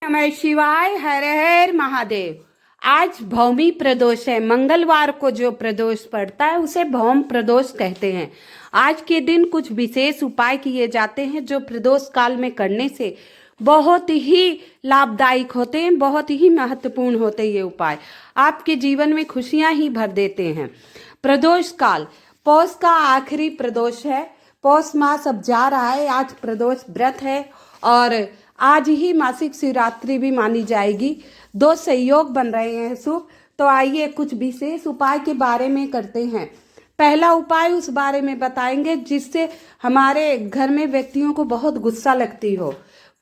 नमः शिवाय। हर हर महादेव। आज भौमी प्रदोष है। मंगलवार को जो प्रदोष पड़ता है उसे भौम प्रदोष कहते हैं। आज के दिन कुछ विशेष उपाय किए जाते हैं जो प्रदोष काल में करने से बहुत ही लाभदायक होते हैं, बहुत ही महत्वपूर्ण होते हैं। ये उपाय आपके जीवन में खुशियां ही भर देते हैं। प्रदोष काल पौष का आखिरी प्रदोष है। पौष मास अब जा रहा है। आज प्रदोष व्रत है और आज ही मासिक शिवरात्रि भी मानी जाएगी। दो संयोग बन रहे हैं शुभ। तो आइए कुछ विशेष उपाय के बारे में करते हैं। पहला उपाय उस बारे में बताएंगे जिससे हमारे घर में व्यक्तियों को बहुत गुस्सा लगती हो।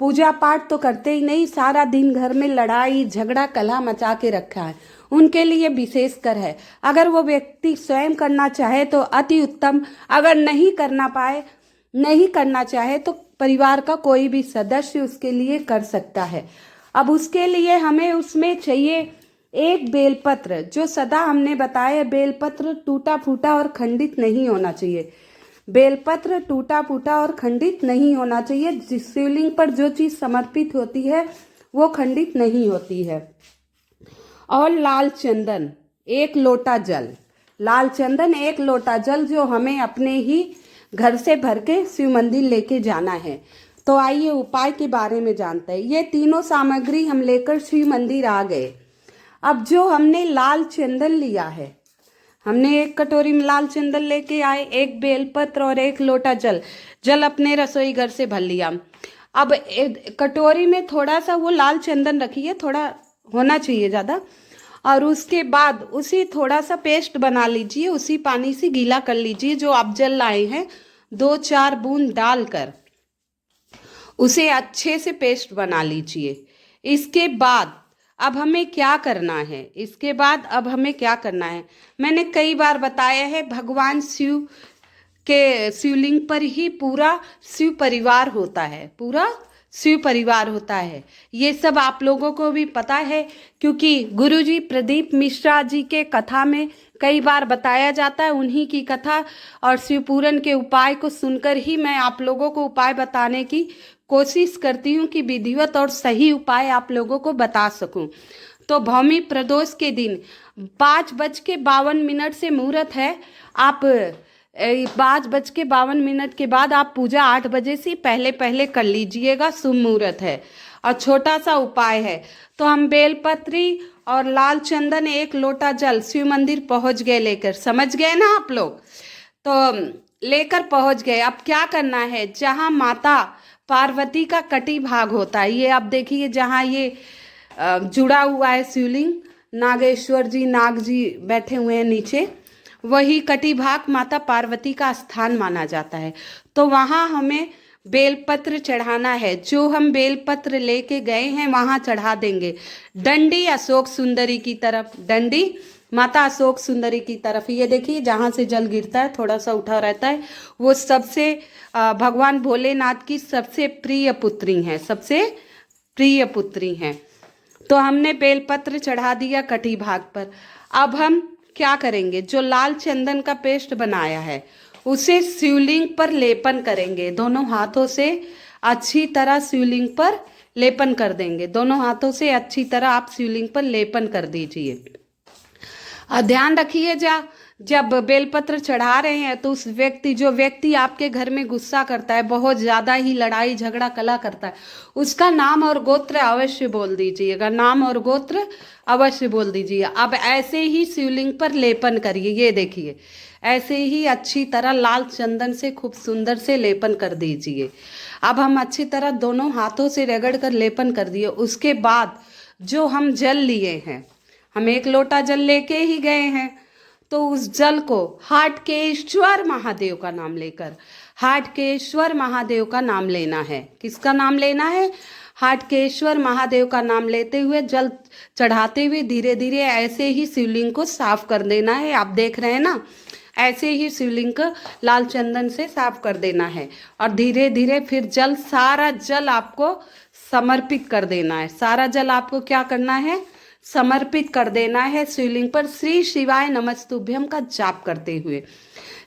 पूजा पाठ तो करते ही नहीं, सारा दिन घर में लड़ाई झगड़ा कलह मचा के रखा है, उनके लिए विशेषकर है। अगर वो व्यक्ति स्वयं करना चाहे तो अति उत्तम, अगर नहीं करना चाहे तो परिवार का कोई भी सदस्य उसके लिए कर सकता है। अब उसके लिए हमें उसमें चाहिए एक बेलपत्र, जो सदा हमने बताया बेलपत्र टूटा फूटा और खंडित नहीं होना चाहिए। बेलपत्र टूटा फूटा और खंडित नहीं होना चाहिए। जिस शिवलिंग पर जो चीज समर्पित होती है वो खंडित नहीं होती है। और लाल चंदन एक लोटा जल, लाल चंदन एक लोटा जल जो हमें अपने ही घर से भर के शिव मंदिर लेके जाना है। तो आइए उपाय के बारे में जानते हैं। ये तीनों सामग्री हम लेकर शिव मंदिर आ गए। अब जो हमने लाल चंदन लिया है, हमने एक कटोरी में लाल चंदन लेके आए, एक बेलपत्र और एक लोटा जल अपने रसोई घर से भर लिया। अब कटोरी में थोड़ा सा वो लाल चंदन रखिए, थोड़ा होना चाहिए ज़्यादा। और उसके बाद उसी थोड़ा सा पेस्ट बना लीजिए, उसी पानी से गीला कर लीजिए जो आप जल लाए हैं। 2-4 बूंद डालकर उसे अच्छे से पेस्ट बना लीजिए। इसके बाद अब हमें क्या करना है? मैंने कई बार बताया है, भगवान शिव के शिवलिंग पर ही पूरा शिव परिवार होता है। ये सब आप लोगों को भी पता है क्योंकि गुरुजी प्रदीप मिश्रा जी के कथा में कई बार बताया जाता है। उन्हीं की कथा और शिव पूरन के उपाय को सुनकर ही मैं आप लोगों को उपाय बताने की कोशिश करती हूँ कि विधिवत और सही उपाय आप लोगों को बता सकूं। तो भौमी प्रदोष के दिन 5:52 से मुहूर्त है। आप 5:52 के बाद आप पूजा 8 बजे से पहले कर लीजिएगा, शुभ मुहूर्त है। और छोटा सा उपाय है। तो हम बेलपत्री और लाल चंदन एक लोटा जल शिव मंदिर पहुंच गए लेकर, समझ गए ना आप लोग? तो लेकर पहुंच गए। अब क्या करना है, जहां माता पार्वती का कटी भाग होता है, ये आप देखिए जहां ये जुड़ा हुआ है शिवलिंग, नागेश्वर जी नाग जी बैठे हुए हैं नीचे, वही कटी भाग माता पार्वती का स्थान माना जाता है। तो वहाँ हमें बेलपत्र चढ़ाना है। जो हम बेलपत्र लेके गए हैं वहाँ चढ़ा देंगे। डंडी अशोक सुंदरी की तरफ, डंडी माता अशोक सुंदरी की तरफ। ये देखिए जहाँ से जल गिरता है थोड़ा सा उठा रहता है, वो सबसे भगवान भोलेनाथ की सबसे प्रिय पुत्री हैं। तो हमने बेलपत्र चढ़ा दिया कटी भाग पर। अब हम क्या करेंगे, जो लाल चंदन का पेस्ट बनाया है उसे शिवलिंग पर लेपन करेंगे। दोनों हाथों से अच्छी तरह शिवलिंग पर लेपन कर देंगे। दोनों हाथों से अच्छी तरह आप शिवलिंग पर लेपन कर दीजिए। और ध्यान रखिए जब बेलपत्र चढ़ा रहे हैं तो जो व्यक्ति आपके घर में गुस्सा करता है, बहुत ज़्यादा ही लड़ाई झगड़ा कला करता है, उसका नाम और गोत्र अवश्य बोल दीजिएगा। अब ऐसे ही शिवलिंग पर लेपन करिए। ये देखिए ऐसे ही अच्छी तरह लाल चंदन से खूब सुंदर से लेपन कर दीजिए। अब हम अच्छी तरह दोनों हाथों से रगड़ कर लेपन कर दिए। उसके बाद जो हम जल लिए हैं, हम एक लोटा जल लेके ही गए हैं, तो उस जल को हाटकेश्वर महादेव का नाम लेना है। किसका नाम लेना है? हाटकेश्वर महादेव का नाम लेते हुए जल चढ़ाते हुए धीरे धीरे ऐसे ही शिवलिंग को साफ कर देना है। आप देख रहे हैं ना, ऐसे ही शिवलिंग को लाल चंदन से साफ कर देना है। और धीरे धीरे फिर सारा जल आपको समर्पित कर देना है। सारा जल आपको क्या करना है? समर्पित कर देना है शिवलिंग पर श्री शिवाय नमस्तुभ्यम का जाप करते हुए।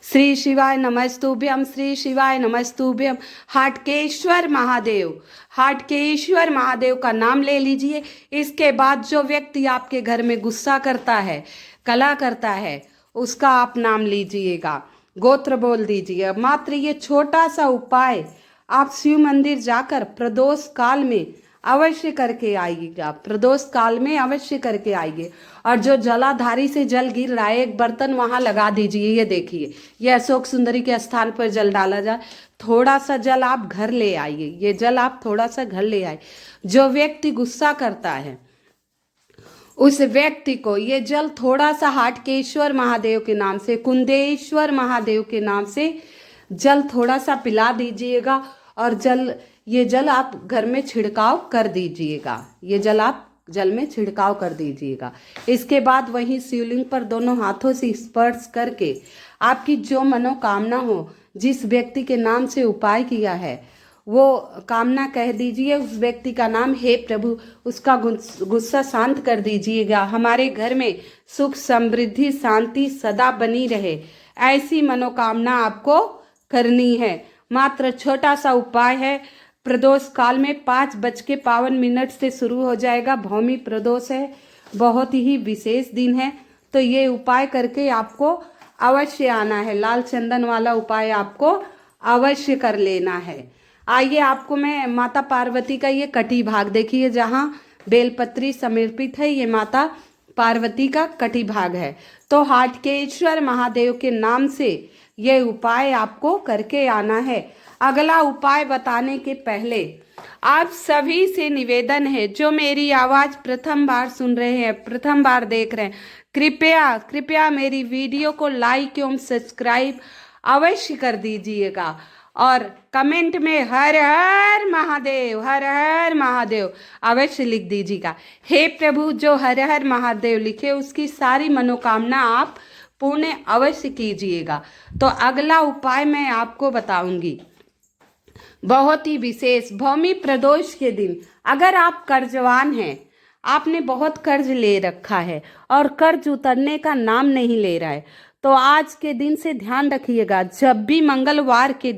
श्री शिवाय नमस्तुभ्यम, श्री शिवाय नमस्तुभ्यम। हाटकेश्वर महादेव, हाटकेश्वर महादेव का नाम ले लीजिए। इसके बाद जो व्यक्ति आपके घर में गुस्सा करता है, कला करता है, उसका आप नाम लीजिएगा, गोत्र बोल दीजिए। मात्र ये छोटा सा उपाय आप शिव मंदिर जाकर प्रदोष काल में अवश्य करके आइएगा, प्रदोष काल में अवश्य करके आइए। और जो जलाधारी से जल गिर रहा है, एक बर्तन वहां लगा दीजिए। ये देखिए, ये अशोक सुंदरी के स्थान पर जल डाला जाए। थोड़ा सा जल आप घर ले आइए, ये जल आप थोड़ा सा घर ले आए। जो व्यक्ति गुस्सा करता है उस व्यक्ति को ये जल थोड़ा सा हाटकेश्वर महादेव के नाम से, कुंदेश्वर महादेव के नाम से जल थोड़ा सा पिला दीजिएगा। और ये जल आप घर में छिड़काव कर दीजिएगा, ये जल आप जल में छिड़काव कर दीजिएगा। इसके बाद वहीं शिवलिंग पर दोनों हाथों से स्पर्श करके आपकी जो मनोकामना हो, जिस व्यक्ति के नाम से उपाय किया है, वो कामना कह दीजिए। उस व्यक्ति का नाम, हे प्रभु, उसका गुस्सा शांत कर दीजिएगा। हमारे घर में सुख समृद्धि शांति सदा बनी रहे, ऐसी मनोकामना आपको करनी है। मात्र छोटा सा उपाय है। प्रदोष काल में 5:52 से शुरू हो जाएगा। भौमी प्रदोष है, बहुत ही विशेष दिन है। तो ये उपाय करके आपको अवश्य आना है। लाल चंदन वाला उपाय आपको अवश्य कर लेना है। आइए, आपको मैं माता पार्वती का ये कटी भाग देखिए, जहाँ बेलपत्री समर्पित है, ये माता पार्वती का कटी भाग है। तो हाटकेश्वर महादेव के नाम से ये उपाय आपको करके आना है। अगला उपाय बताने के पहले आप सभी से निवेदन है, जो मेरी आवाज़ प्रथम बार सुन रहे हैं, प्रथम बार देख रहे हैं, कृपया कृपया मेरी वीडियो को लाइक एवं सब्सक्राइब अवश्य कर दीजिएगा। और कमेंट में हर हर महादेव, हर हर महादेव अवश्य लिख दीजिएगा। हे प्रभु, जो हर हर महादेव लिखे उसकी सारी मनोकामना आप पूर्ण अवश्य कीजिएगा। तो अगला उपाय मैं आपको बताऊंगी, बहुत ही विशेष। भौमी प्रदोष के दिन अगर आप कर्जवान हैं, आपने बहुत कर्ज ले रखा है और कर्ज उतरने का नाम नहीं ले रहा है, तो आज के दिन से ध्यान रखिएगा। जब भी मंगलवार के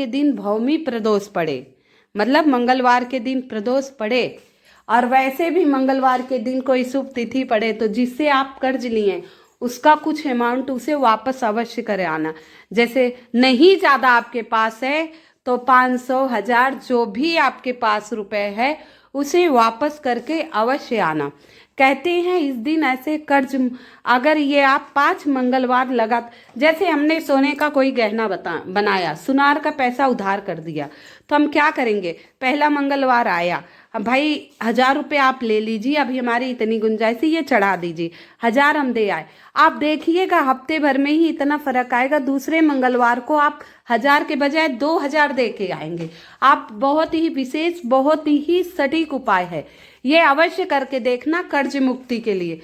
दिन भौमी प्रदोष पड़े, मतलब मंगलवार के दिन प्रदोष पड़े, और वैसे भी मंगलवार के दिन कोई शुभ तिथि पड़े, तो जिससे आप कर्ज लिए उसका कुछ अमाउंट उसे वापस अवश्य करे आना। जैसे नहीं ज़्यादा आपके पास है तो 500, 1000 जो भी आपके पास रुपए है उसे वापस करके अवश्य आना। कहते हैं इस दिन ऐसे कर्ज, अगर ये आप 5 मंगलवार लगा, जैसे हमने सोने का कोई गहना बनाया, सुनार का पैसा उधार कर दिया, तो हम क्या करेंगे? पहला मंगलवार आया, अब भाई 1000 रुपये आप ले लीजिए, अभी हमारी इतनी गुंजाइश है, ये चढ़ा दीजिए, 1000 हम दे आए। आप देखिएगा हफ्ते भर में ही इतना फर्क आएगा। दूसरे मंगलवार को आप 1000 के बजाय 2000 दे के आएंगे। आप बहुत ही विशेष, बहुत ही सटीक उपाय है, ये अवश्य करके देखना कर्ज मुक्ति के लिए।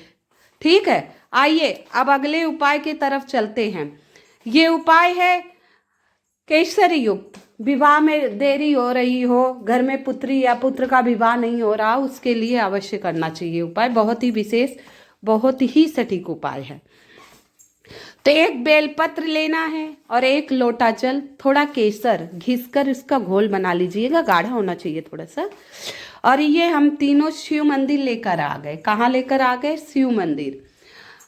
ठीक है, आइए अब अगले उपाय की तरफ चलते हैं। ये उपाय है केसरी युक्त। विवाह में देरी हो रही हो, घर में पुत्री या पुत्र का विवाह नहीं हो रहा, उसके लिए अवश्य करना चाहिए उपाय। बहुत ही विशेष, बहुत ही सटीक उपाय है। तो एक बेलपत्र लेना है और 1 लोटा जल, थोड़ा केसर घिसकर इसका घोल बना लीजिएगा, गाढ़ा होना चाहिए थोड़ा सा। और ये हम तीनों शिव मंदिर लेकर आ गए। कहाँ लेकर आ गए? शिव मंदिर।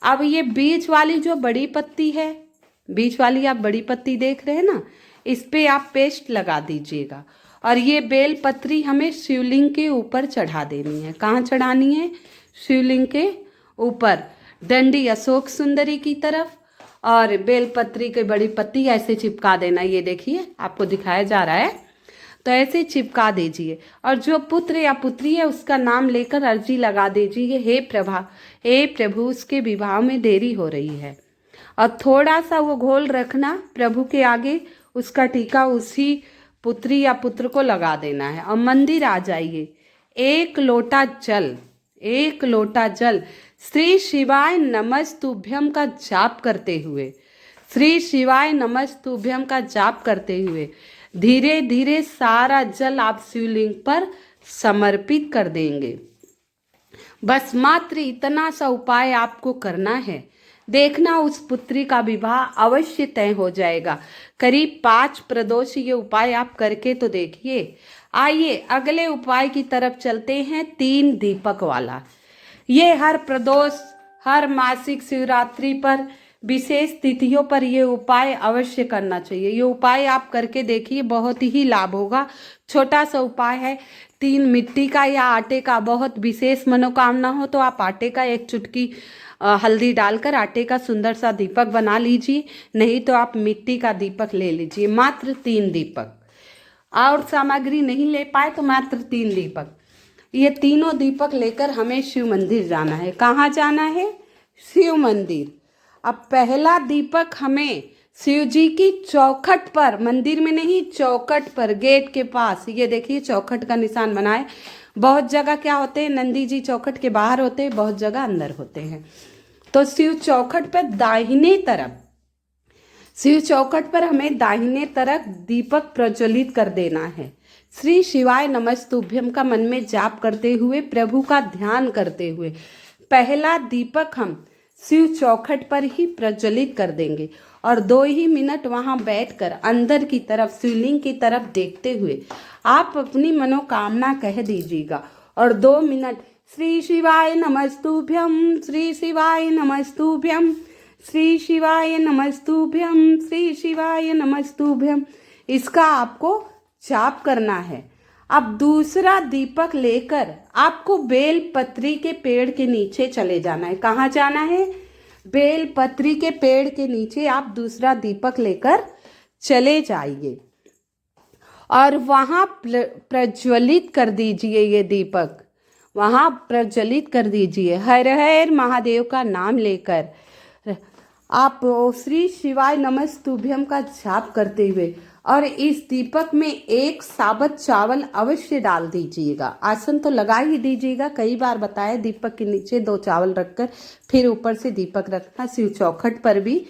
अब ये बीच वाली जो बड़ी पत्ती है, बीच वाली आप बड़ी पत्ती देख रहे हैं ना, इस पे आप पेस्ट लगा दीजिएगा। और ये बेल पत्री हमें शिवलिंग के ऊपर चढ़ा देनी है। कहाँ चढ़ानी है? शिवलिंग के ऊपर, डंडी अशोक सुंदरी की तरफ, और बेल पत्री की बड़ी पत्ती ऐसे चिपका देना। ये देखिए आपको दिखाया जा रहा है, तो ऐसे चिपका दीजिए। और जो पुत्र या पुत्री है उसका नाम लेकर अर्जी लगा दीजिए, हे प्रभु उसके विवाह में देरी हो रही है। और थोड़ा सा वो घोल रखना प्रभु के आगे, उसका टीका उसी पुत्री या पुत्र को लगा देना है। और मंदिर आ जाइए, 1 लोटा जल श्री शिवाय नमस्तुभ्यम का जाप करते हुए, श्री शिवाय नमस्तुभ्यम का जाप करते हुए धीरे धीरे सारा जल आप शिवलिंग पर समर्पित कर देंगे। बस मात्र इतना सा उपाय आपको करना है, देखना उस पुत्री का विवाह अवश्य तय हो जाएगा। करीब 5 प्रदोष ये उपाय आप करके तो देखिए। आइए अगले उपाय की तरफ चलते हैं, 3 दीपक वाला। ये हर प्रदोष, हर मासिक शिवरात्रि पर, विशेष तिथियों पर ये उपाय अवश्य करना चाहिए। ये उपाय आप करके देखिए, बहुत ही लाभ होगा। छोटा सा उपाय है, 3 मिट्टी का या आटे का, बहुत विशेष मनोकामना हो तो आप आटे का 1 चुटकी हल्दी डालकर आटे का सुंदर सा दीपक बना लीजिए, नहीं तो आप मिट्टी का दीपक ले लीजिए। मात्र 3 दीपक, और सामग्री नहीं ले पाए तो मात्र 3 दीपक। ये तीनों दीपक लेकर हमें शिव मंदिर जाना है। कहाँ जाना है? शिव मंदिर। अब पहला दीपक हमें शिव जी की चौखट पर, मंदिर में नहीं, चौखट पर, गेट के पास, ये देखिए चौखट का निशान बनाए। बहुत जगह क्या होते हैं, नंदी जी चौखट के बाहर होते हैं, बहुत जगह अंदर होते हैं। तो शिव चौखट पर दाहिने तरफ, शिव चौखट पर हमें दाहिने तरफ दीपक प्रज्वलित कर देना है। श्री शिवाय नमस्तुभ्यम का मन में जाप करते हुए, प्रभु का ध्यान करते हुए पहला दीपक हम शिव चौखट पर ही प्रज्वलित कर देंगे और 2 ही मिनट वहां बैठकर अंदर की तरफ, शिवलिंग की तरफ देखते हुए आप अपनी मनोकामना कह दीजिएगा। और 2 मिनट श्री शिवाय नमस्तुभ्यम, श्री शिवाय नमस्तुभ्यम, श्री शिवाय नमस्तुभ्यम, श्री शिवाय नमस्तुभ्यम, इसका आपको जाप करना है। अब दूसरा दीपक लेकर आपको बेल पत्री के पेड़ के नीचे चले जाना है। कहाँ जाना है? बेल पत्री के पेड़ के नीचे आप दूसरा दीपक लेकर चले जाइए और वहाँ प्रज्वलित कर दीजिए। ये दीपक वहाँ प्रज्वलित कर दीजिए, हर हर महादेव का नाम लेकर आप श्री शिवाय नमस्तुभ्यम का जाप करते हुए। और इस दीपक में 1 साबत चावल अवश्य डाल दीजिएगा। आसन तो लगा ही दीजिएगा, कई बार बताया, दीपक के नीचे 2 चावल रखकर फिर ऊपर से दीपक रखना, शिव चौखट पर भी,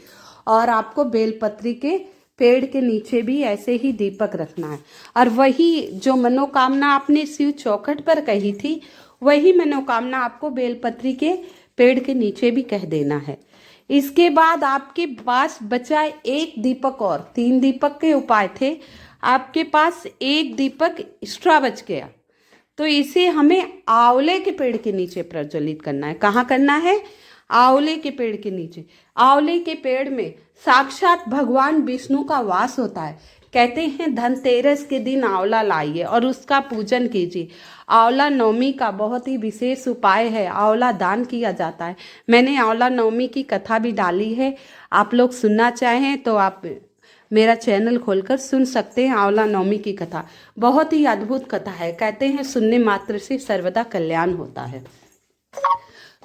और आपको बेलपत्री के पेड़ के नीचे भी ऐसे ही दीपक रखना है। और वही जो मनोकामना आपने शिव चौखट पर कही थी, वही मनोकामना आपको बेलपत्री के पेड़ के नीचे भी कह देना है। इसके बाद आपके पास बचा 1 दीपक और, 3 दीपक के उपाय थे, आपके पास 1 दीपक एक्स्ट्रा बच गया। तो इसे हमें आंवले के पेड़ के नीचे प्रज्वलित करना है। कहाँ करना है? आंवले के पेड़ के नीचे। आंवले के पेड़ में साक्षात भगवान विष्णु का वास होता है। कहते हैं धनतेरस के दिन आंवला लाइए और उसका पूजन कीजिए। आंवला नवमी का बहुत ही विशेष उपाय है, आंवला दान किया जाता है। मैंने आंवला नवमी की कथा भी डाली है, आप लोग सुनना चाहें तो आप मेरा चैनल खोलकर सुन सकते हैं। आंवला नवमी की कथा बहुत ही अद्भुत कथा है, कहते हैं सुनने मात्र से सर्वदा कल्याण होता है।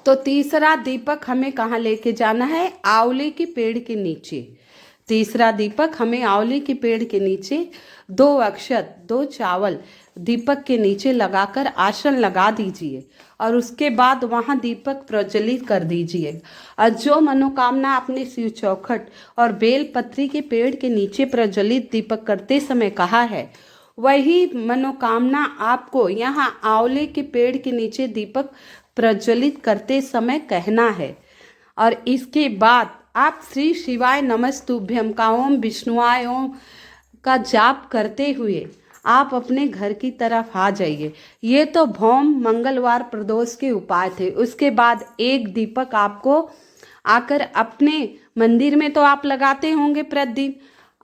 तो तीसरा दीपक हमें कहाँ लेके जाना है? आंवले के पेड़ के नीचे। तीसरा दीपक हमें आंवले के पेड़ के नीचे 2 अक्षत, 2 चावल दीपक के नीचे लगाकर आसन लगा दीजिए और उसके बाद वहाँ दीपक प्रज्वलित कर दीजिए। और जो मनोकामना आपने शिव चौखट और बेलपत्री के पेड़ के नीचे प्रज्वलित दीपक करते समय कहा है, वही मनोकामना आपको यहाँ आंवले के पेड़ के नीचे दीपक प्रज्वलित करते समय कहना है। और इसके बाद आप श्री शिवाय नमस्तुभ्यम का ओम विष्णुआय ओम का जाप करते हुए आप अपने घर की तरफ आ जाइए। ये तो भौम मंगलवार प्रदोष के उपाय थे। उसके बाद 1 दीपक आपको आकर अपने मंदिर में तो आप लगाते होंगे प्रतिदिन,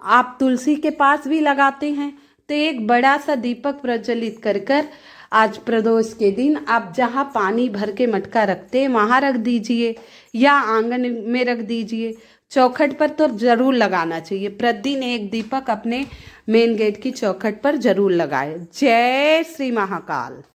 आप तुलसी के पास भी लगाते हैं, तो एक बड़ा सा दीपक प्रज्वलित कर आज प्रदोष के दिन आप जहाँ पानी भर के मटका रखते हैं वहाँ रख दीजिए या आंगन में रख दीजिए। चौखट पर तो जरूर लगाना चाहिए, प्रतिदिन 1 दीपक अपने मेन गेट की चौखट पर जरूर लगाए। जय श्री महाकाल।